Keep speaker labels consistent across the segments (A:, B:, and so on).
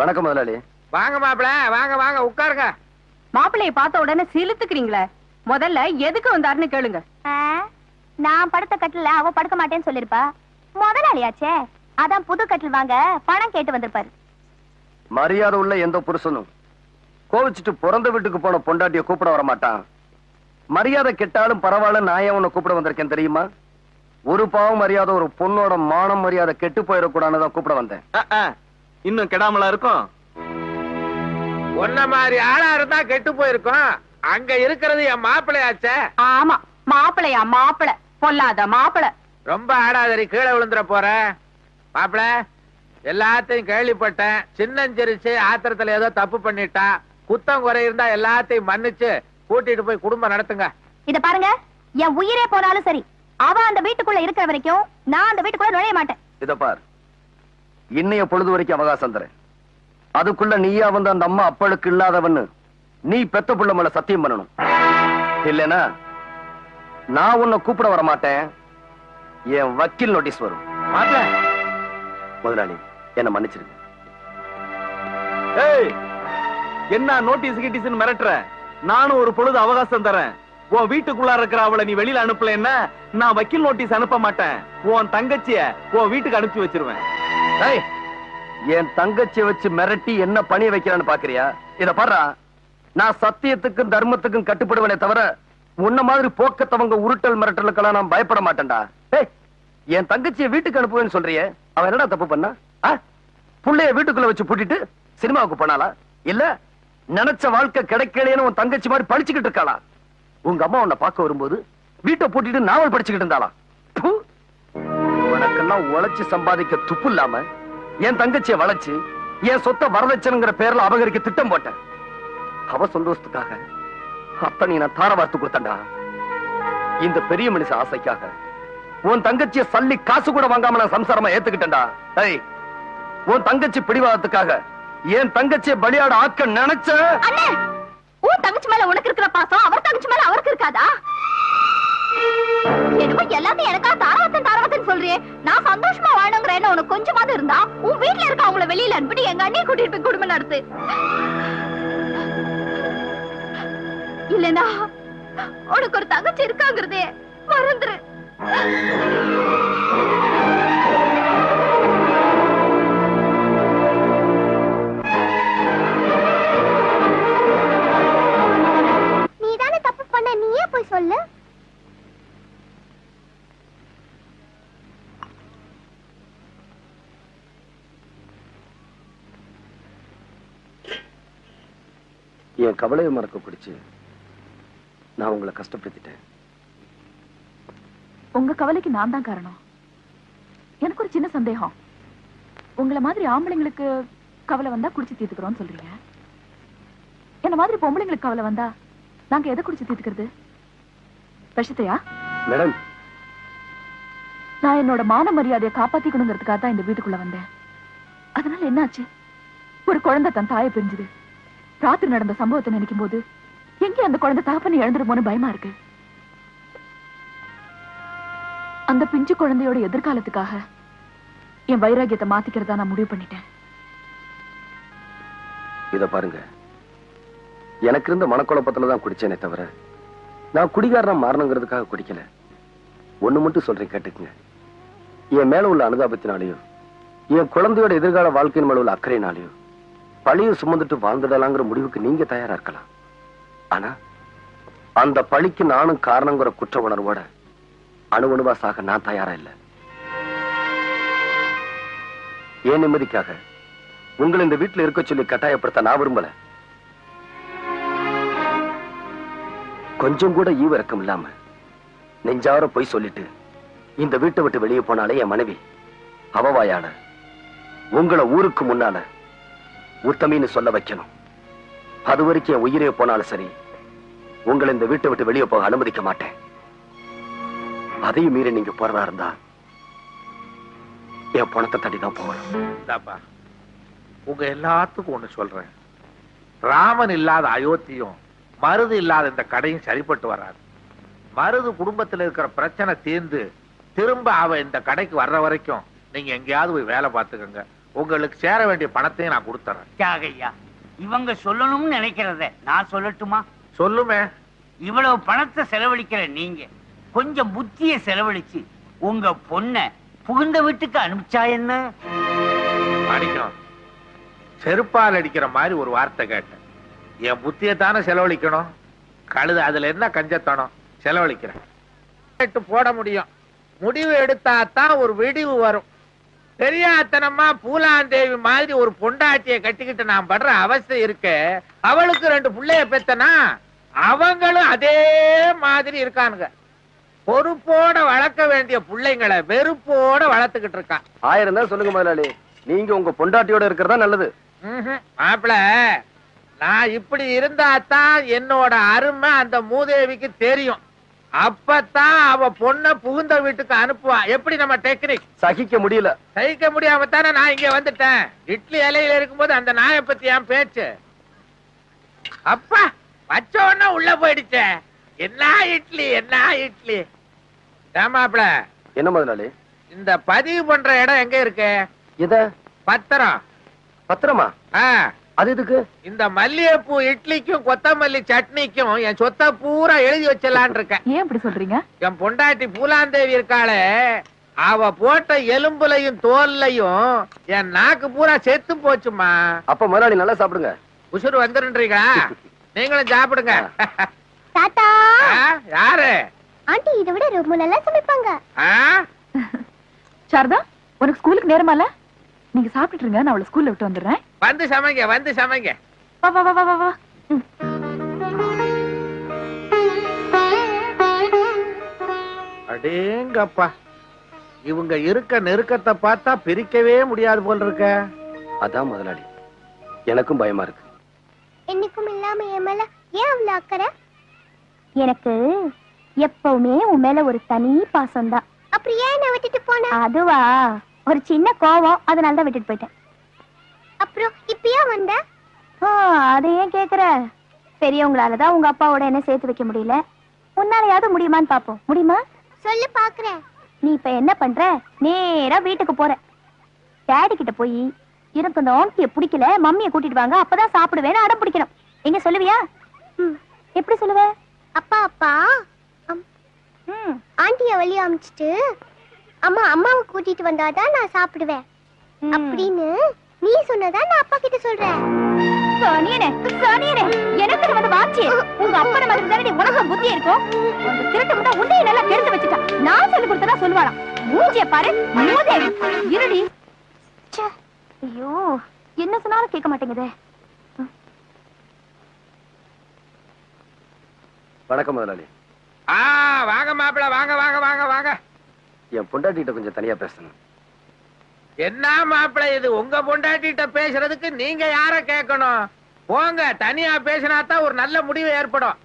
A: வணக்கம் முதலாளி.
B: வாங்க மாப்பிள, வாங்க வாங்க உட்காருங்க.
C: மாப்பிள்ளைய பார்த்த உடனே சிலுத்துக்கிறீங்களே, முதல்ல எதுக்கு வந்தாருன்னு கேளுங்க.
D: நான் படுத்த கட்டில அவ படுக்க மாட்டேன்னு சொல்லிருப்பா. முதலாளியாச்சே, அதான் புது கட்டில் வாங்க பணம் கேட்டு வந்திருப்பாரு.
A: மரியாதை உள்ள எந்த புருஷனும் கோவிச்சுட்டு பிறந்த வீட்டுக்கு போன பொண்டாட்டிய கூப்பிட வர மாட்டான். மரியாதை கெட்டாலும் பரவாயில்ல, நான் ஏன் உன்னை கூப்பிட வந்திருக்கேன் தெரியுமா? ஒரு பாவம் மரியாதை ஒரு பொண்ணோட மானம் மரியாதை கெட்டு போயிடக்கூடாதுதான் கூப்பிட வந்தேன்.
E: இன்னும் கெடாமலா இருக்கும்.
B: ஒன்ன மாதிரி ஆளா இருந்தா கெட்டு போயிருக்கும். அங்க இருக்கிறது என் மாப்பிள்ளையாச்சே.
C: ஆமா, மாப்பிள்ளையா மாப்பிள்ள, பொல்லாத மாப்பிள்ள.
B: ரொம்ப ஆடாதரி, கீழே விழுந்துற போற. மாப்பிள, எல்லாத்தையும் கேள்விப்பட்டேன். சின்னஞ்சிரிச்சு ஆத்திரத்துல ஏதோ தப்பு பண்ணிட்டா, குத்தம் குறை இருந்தா எல்லாத்தையும் மன்னிச்சு கூட்டிட்டு போய் குடும்பம் நடத்துங்க.
D: இத பாருங்க, என் உயிரே போனாலும் சரி, அவ அந்த வீட்டுக்குள்ள இருக்கிற வரைக்கும் நான் அந்த வீட்டுக்குள்ள நுழைய மாட்டேன்.
A: இத பார், இன்னைய பொழுது வரைக்கும் அவகாசம் தரேன். அதுக்குள்ள நீயா வந்து அந்த அம்மா அப்பளுக்கு இல்லாதவன்னு நீ பெத்த புள்ள மேல சத்தியம் பண்ணணும். இல்லனா நான் உன்னை கூப்பிட வர மாட்டேன். என் வக்கீல் நோட்டீஸ் வரும். முதலாளி, என்ன மன்னிச்சிருங்க.
E: என்ன நோட்டீஸ் கிட்டீஸ் மிரட்டுற? நானும் ஒரு பொழுது அவகாசம் தரேன். உன் வீட்டுக்குள்ள இருக்கிற அவளை நீ வெளியில அனுப்பல, என்ன நான் வக்கீல் நோட்டீஸ் அனுப்ப மாட்டேன். உன் தங்கச்சிய உன் வீட்டுக்கு அனுப்பி வச்சிருவேன்.
A: என் தங்கச்சியை வச்சு மிரட்டி என்ன பணிய வைக்கிறான்னு பாக்குறியா? இத பாரு, நான் சத்தியத்துக்கும் தர்மத்துக்கும் கட்டுப்படுவனே தவிர உன்ன மாதிரி போக்கத்தவங்க உருட்டல் மிரட்டலுக்கெல்லாம் நான் பயப்பட மாட்டேன்டா. என் தங்கச்சியை வீட்டுக்கு அனுப்புவேன்னு சொல்றியே, அவன் என்னடா தப்பு பண்ணா? புள்ளைய வீட்டுக்குள்ள வச்சு பூட்டிட்டு சினிமாவுக்கு போனாலா? இல்ல நினைச்ச வாழ்க்கை கிடைக்கலைன்னு உன் தங்கச்சி மாதிரி படிச்சுக்கிட்டு இருக்காளா? உங்க அம்மா உன்னை பார்க்க வரும்போது வீட்டை பூட்டிட்டு நாவல் படிச்சுக்கிட்டு இருந்தாளா? உனக்கெல்லாம் உழைச்சு சம்பாதிக்க துப்பு இல்லாம என் தங்கச்சியை வளைச்சு என் சொத்தை வரதட்சணைங்கிற பேர்ல அபகரிக்க திட்டம் போட்டேன். அவ சந்தோஷத்துக்காக அத்தனை நான் தார வார்த்து கொடுத்தேன்டா. இந்த பெரிய மனுஷ ஆசைக்காக உன் தங்கச்சியை சல்லி காசு கூட வாங்காம நான் சம்சாரமா ஏத்துக்கிட்டேன்டா. உன் தங்கச்சி பிடிவாதத்துக்காக என் தங்கச்சியை பலியாட ஆக்க நினைச்ச.
D: உன் தங்கச்சி மேல உனக்கு இருக்கிற பாசம் அவர் தங்கச்சி மேல அவருக்கு இருக்காதா? என்னமோ எல்லாத்தையும் எனக்கா தாரவத்தன் சொல்றியே. நான் சந்தோஷமா வாழணுங்கிற என்ன உனக்கு கொஞ்சமாவது இருந்தா உன் வீட்டுல இருக்க அவங்கள வெளியில அனுப்பிட்டு எங்க அண்ணியை கூட்டிட்டு போய் குடும்பம் நடத்து. இல்லனா உனக்கு ஒரு தங்கச்சி இருக்காங்கிறதே மறந்துரு. நீதானே தப்பு பண்ண, நீயே போய் சொல்லு.
A: என் கவலையை மறக்க பிடிச்சு நான் உங்களை கஷ்டப்படுத்திட்டேன்.
F: உங்க கவலைக்கு நான் தான் காரணம். எனக்கு ஒரு சின்ன சந்தேகம். உங்களை மாதிரி ஆம்பளைங்களுக்கு கவலை வந்தா குடிச்சு தீர்த்துக்கிறோம் சொல்றீங்க. என்ன மாதிரி பொம்பளைங்களுக்கு கவலை வந்தா நாங்க எதை குடிச்சு தீர்த்துக்கிறது? விஷத்தையா?
A: மேடம்,
F: நான் என்னோட மான மரியாதையை காப்பாத்திக்கணுங்கிறதுக்காக தான் இந்த வீட்டுக்குள்ள வந்தேன். அதனால என்னாச்சு? ஒரு குழந்தை தன் தாயை பிரிஞ்சுது. ராத்திரி நடந்த சம்பவத்தை நினைக்கும் போது எங்கே அந்த குழந்தை தகப்பனை இழந்துருமோன்னு பயமா இருக்கு. அந்த பிஞ்சு குழந்தையோட எதிர்காலத்துக்காக என் வைராகியத்தை மாத்திக்கிறதா நான் முடிவு பண்ணிட்டேன்.
A: இத பாருங்க, எனக்கு இருந்த மனக்குழப்பத்துலதான் குடிச்சேனே தவிர நான் குடிகாரனா மாறணுங்கிறதுக்காக குடிக்கல. ஒண்ணு மட்டும் சொல்றேன், கேட்டுக்குங்க. என் மேல உள்ள அனுதாபத்தினாலேயோ என் குழந்தையோட எதிர்கால வாழ்க்கையின் மேல உள்ள அக்கறையினாலேயோ பழிய சுமந்துட்டு வாழ்ந்துடலாங்கிற முடிவுக்கு நீங்க தயாரா இருக்கலாம். ஆனா அந்த பழிக்கு நானும் காரணங்கிற குற்ற உணர்வோட அணுவணுவா சாக நான் தயாரா இல்ல. ஏன் நிம்மதிக்காக உங்களை இந்த வீட்டுல இருக்க சொல்லி கட்டாயப்படுத்த நான் விரும்பல. கொஞ்சம் கூட ஈவிரக்கம் இல்லாம நெஞ்சார போய் சொல்லிட்டு இந்த வீட்டை விட்டு வெளியே போனாலே என் மனைவி அவவாயால உங்களை ஊருக்கு முன்னால உத்தமின்னு சொல்ல வைக்கணும். அது வரைக்கும் என் உயிரே போனாலும் சரி, உங்களை இந்த வீட்டை விட்டு வெளியே போக அனுமதிக்க மாட்டேன். அதையும் மீறி நீங்க போறதா இருந்தா என் பணத்தை தட்டிதான் போகணும்.
B: உங்க எல்லாத்துக்கும் ஒண்ணு சொல்றேன். ராமன் இல்லாத அயோத்தியும் மருது இல்லாத இந்த கடையும் சரிப்பட்டு வராது. மருது குடும்பத்தில் இருக்கிற பிரச்சனை தீர்ந்து திரும்ப அவ இந்த கடைக்கு வர்ற வரைக்கும் நீங்க எங்கேயாவது போய் வேலை பார்த்துக்கங்க. உங்களுக்கு சேர வேண்டிய பணத்தையும் நான் கொடுத்துறேன்.
G: தியாகையா, இவங்க சொல்லணும்னு நினைக்கிறத நான் சொல்லட்டுமா?
B: சொல்லுமே.
G: இவ்வளவு பணத்தை செலவழிக்கிற நீங்க கொஞ்சம் புத்திய செலவழிச்சு உங்க பொண்ண புகுந்த வீட்டுக்கு அனுப்பிச்சா என்ன?
B: அடிக்கும் செருப்பால் அடிக்கிற மாதிரி ஒரு வார்த்தை கேட்டேன். என் புத்தியை தானே செலவழிக்கணும். கழுது அதுல என்ன கஞ்சத்தனம்? செலவழிக்கிறேன். போட முடியும். முடிவு எடுத்தாதான் ஒரு விடிவு வரும். தெரியாதனமா பூலாந்தேவி மாதிரி ஒரு பொண்டாட்டியை கட்டிக்கிட்டு நான் படுற அவஸ்தை இருக்கு. அவளுக்கு 2 பிள்ளைய பெத்தனா அவங்களும் அதே மாதிரி இருக்கானுங்க. பொறுப்போட வளர்க்க வேண்டிய பிள்ளைங்களை வெறுப்போட வளர்த்துக்கிட்டு இருக்கான்.
A: 1000 தான் சொல்லுங்க முதலாளி, நீங்க உங்க பொண்டாட்டியோட இருக்கிறதா நல்லது.
B: மாப்பிள, நான் இப்படி இருந்தாதான் என்னோட அருமை அந்த மூதேவிக்கு தெரியும். அப்பதான் அவ பொண்ண புகுந்த வீட்டுக்கு அனுப்புவா. எப்படி நம்ம டெக்னிக்?
A: சகிக்க முடியல.
B: சகிக்க முடியாம தானே நான் இங்க வந்துட்டேன். இட்லி இலையில இருக்கும்போது அந்த நாயை பத்தி என் பேச்சு. அப்பா வச்ச உடனே உள்ள போயிடுச்சே. என்ன இட்லி என்ன இட்லி. மாப்பிள,
A: என்ன முதலாளி?
B: இந்த பதிவு பண்ற இடம் எங்க இருக்கு?
A: எத
B: பத்திரம்?
A: பத்திரமா? அது எதுக்கு?
B: இந்த மல்லிகைப்பூ இட்லிக்கும் கொத்தமல்லி சட்னிக்கும் என் சொத்தை பூரா எழுதி வச்சலான் இருக்கேன்.
F: ஏன் இப்படி சொல்றீங்க?
B: என் பொண்டாட்டி பூலாந்தேவி இருக்காளே, அவ போட்ட எலும்புலையும் தோல்லையும் என் நாக்கு பூரா செத்து போச்சுமா.
A: அப்ப முதலாளி நல்லா சாப்பிடுங்க.
B: உசுறு வந்துருன்றீங்களா? நீங்களும் சாப்பிடுங்க.
D: தாத்தா,
B: யாரு?
D: ஆண்டி இதை விட ரொம்ப நல்லா சமைப்பாங்க.
F: சாரதா, உனக்கு ஸ்கூலுக்கு நேரமால? நீங்க சாப்பிட்டுட்டு இருங்க, நான் அவளை ஸ்கூல்ல விட்டு வந்துடுறேன்.
B: வந்து சமைங்க, வந்து சமைங்க.
F: வா வா வா வா வா.
B: அடேங்கப்பா, இவங்க இருக்க நெருக்கத்தை பார்த்தா பிரிக்கவே முடியாது போல் இருக்க.
A: அதான் முதலாளி, எனக்கும் பயமா இருக்கு.
D: என்னைக்கும் இல்லாம என் மேல ஏன் அவ்வளவு அக்கறை? எனக்கு எப்பவுமே உன் மேல ஒரு தனி பாசம் தான். அப்புறம் ஏன் என்ன விட்டுட்டு போன? அதுவா, ஒரு சின்ன கோவம், அதனால தான் விட்டுட்டு போயிட்டேன். அப்புறம் இப்பயா வந்த? அதை ஏன் கேக்குற? பெரியவங்களாலதான் உங்க அப்பாவோட என்ன சேர்த்து வைக்க முடியல. உன்னாலையாவது முடியுமான்னு பாப்போம். முடியுமா? சொல்லு பாக்குறேன். நீ இப்ப என்ன பண்ற? நேரா வீட்டுக்கு போற. டாடி கிட்ட போய் எனக்கு அந்த ஆண்டிய பிடிக்கல, மம்மியை கூட்டிட்டு வாங்க, அப்பதான் சாப்பிடுவேன்னு அடம் பிடிக்கணும். எங்க சொல்லுவியா? எப்படி சொல்லுவ? அப்பா அப்பா ஆண்டிய வெளிய அமிச்சிட்டு அம்மா அம்மாவை கூட்டிட்டு வந்தாதான் நான் சாப்பிடுவேன் அப்படின்னு நீ சொன்னதா நான் அப்பா கிட்ட சொல்றேன். எனக்கு வந்து வாச்சி உங்க அப்பன மாதிரி தானே உனக்கு புத்தி இருக்கும். அந்த திருட்டு முட்டை உன்னைய நல்லா தெரிஞ்சு வச்சுட்டா. நான் சொல்லி கொடுத்தா சொல்லுவாளாம். மூஞ்சிய பாரு, மூதேவி இருடி. ஐயோ, என்ன சொன்னாலும் கேட்க மாட்டேங்குதே.
A: வணக்கம் முதலாளி.
B: வாங்க மாப்பிள, வாங்க வாங்க வாங்க வாங்க.
A: என் பொண்டாட்டிட்ட கொஞ்சம் தனியா பேசணும்.
B: என்ன மாப்பிள இது? உங்க பொண்டாட்டிட்ட பேசுறதுக்கு நீங்க யார கேட்கணும்? போங்க, தனியா பேசினாதான் ஒரு நல்ல முடிவு ஏற்படும்.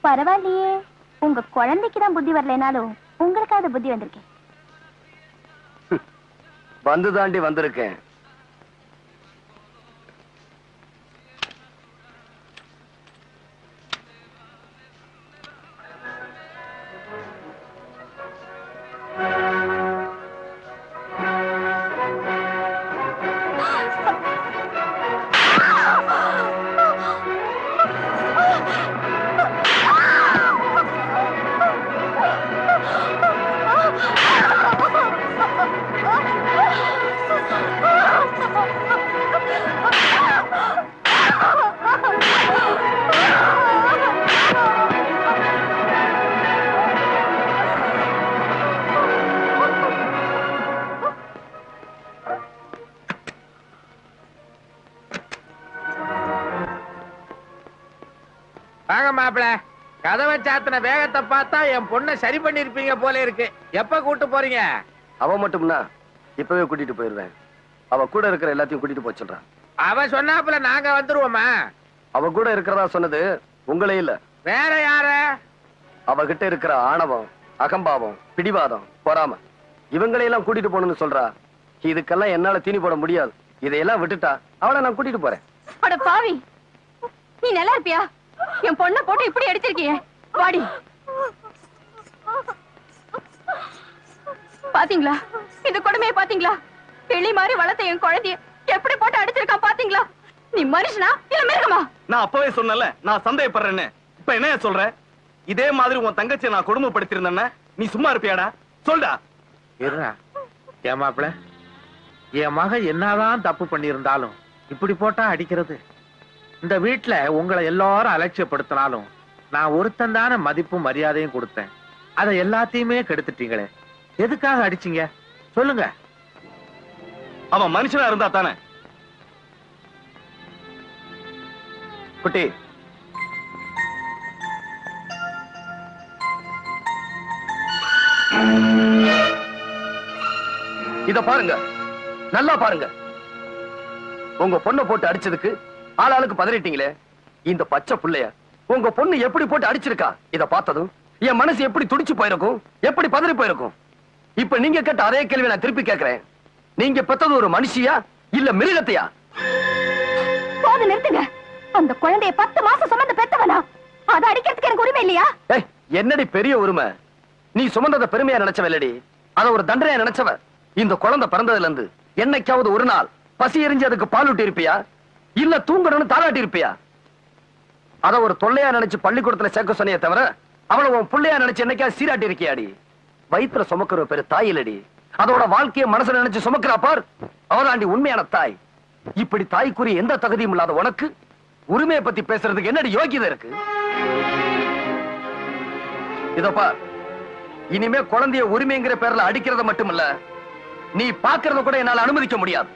D: பரவாயில்லையே, உங்க குழந்தைக்கு தான் புத்தி வரலனாலும் உங்களுக்காவது புத்தி வந்திருக்கேன்.
A: வந்து தாண்டி வந்திருக்கேன்.
B: கதவை சாத்தின வேகத்தை பார்த்தா என் பொண்ணை சரி பண்ணிருப்பீங்க போல இருக்கு. எப்ப கூட்டு போறீங்க?
A: அவ மட்டும்னா இப்பவே கூட்டிட்டு போயிருவேன். அவ கூட இருக்கிற எல்லாத்தையும் கூட்டிட்டு போக சொல்றான்.
B: அவ சொன்னாப்புல நாங்க வந்துருவோமா?
A: அவ கூட இருக்கிறதா சொன்னது உங்களே இல்ல,
B: வேற யார?
A: அவகிட்ட இருக்கிற ஆணவம், அகம்பாவம், பிடிவாதம், பொறாம இவங்களையெல்லாம் கூட்டிட்டு போகணும்னு சொல்றா. இதுக்கெல்லாம் என்னால தீனி போட முடியாது. இதையெல்லாம் விட்டுட்டா அவளை நான் கூட்டிட்டு போறேன்.
C: அட பாவி, நீ நல்லா இருப்பியா? என் பொண்ணை போட்டு இப்படி அடிச்சிருக்கியே. வாடி. பாத்தீங்களா இந்த கொடுமையை? பாத்தீங்களா கிளி மாதிரி வளர்த்த என் குழந்தைய எப்படி போட்டு அடிச்சிருக்கான்? பாத்தீங்களா? நீ மனுஷனா இல்ல மிருகமா?
E: நான் அப்பவே சொன்னல நான் சந்தேகப்படுறேன்னு. இப்ப என்ன சொல்ற? இதே மாதிரி உன் தங்கச்சியை நான் கொடுமைப்படுத்திருந்தேன்னா நீ சும்மா இருப்பியாடா? சொல்டா.
B: இருடா. ஏன் மாப்பிள, என் மக என்னதான் தப்பு பண்ணியிருந்தாலும் இப்படி போட்டா அடிக்கிறது? இந்த வீட்டுல உங்களை எல்லாரும் அலட்சியப்படுத்தினாலும் நான் ஒருத்தன் தானே மதிப்பும் மரியாதையும் கொடுத்தேன். அதை எல்லாத்தையுமே கெடுத்துட்டீங்களே. எதுக்காக அடிச்சீங்க சொல்லுங்க?
E: அவன் மனுஷனா இருந்தா தானே.
A: குட்டி, இத பாருங்க, நல்லா பாருங்க. உங்க பொண்ணை போட்டு அடிச்சதுக்கு ஆளாளுக்கு பதறிட்டீங்களே. இந்த பச்சை புள்ளைய உங்க பொண்ணு எப்படி போட்டு அடிச்சிருக்கா? இத பார்த்ததும் என் மனசு எப்படி துடிச்சு போயிருக்கும், எப்படி பதறி போயிருக்கும். இப்ப நீங்க கேட்ட அதே கேள்வி நான் திருப்பி கேட்கிறேன். நீங்க பெத்தது ஒரு மனுஷியா இல்ல மிருகத்தையா?
D: போது நிறுத்துங்க. அந்த குழந்தைய 10 மாசம் சுமந்து பெத்தவனா? அதை அடிக்கிறதுக்கு எனக்கு உரிமை இல்லையா?
A: என்னடி பெரிய உரிமை? நீ சுமந்தத பெருமையா நினைச்சவல்லடி, அத ஒரு தண்டனையா நினைச்சவ. இந்த குழந்தை பிறந்ததுல இருந்து என்னைக்காவது ஒரு நாள் பசி எரிஞ்சு அதுக்கு பால் ஊட்டி இருப்பியா? இல்ல தூங்கணும்னு தாளாட்டி இருப்பியா? அத ஒரு தொல்லையா நினைச்சு பள்ளிக்கூடத்துல சேர்க்க சொன்னியே தவிர அவளை உன் பிள்ளையா நினைச்சு என்னைக்கா சீராட்டி இருக்கியாடி? வயிற்றுல சுமக்கிற பேரு தாய் இல்லடி, அதோட வாழ்க்கைய மனசுல நினைச்சு சுமக்கிறா பார், அவதாண்டி உண்மையான தாய். இப்படி தாய்க்குரிய எந்த தகுதியும் இல்லாத உனக்கு உரிமையை பத்தி பேசுறதுக்கு என்னடி யோகியதை இருக்கு? இதோ பார், இனிமே குழந்தைய உரிமைங்கிற பேர்ல அடிக்கிறத மட்டும் இல்ல, நீ பாக்குறத கூட என்னால அனுமதிக்க முடியாது.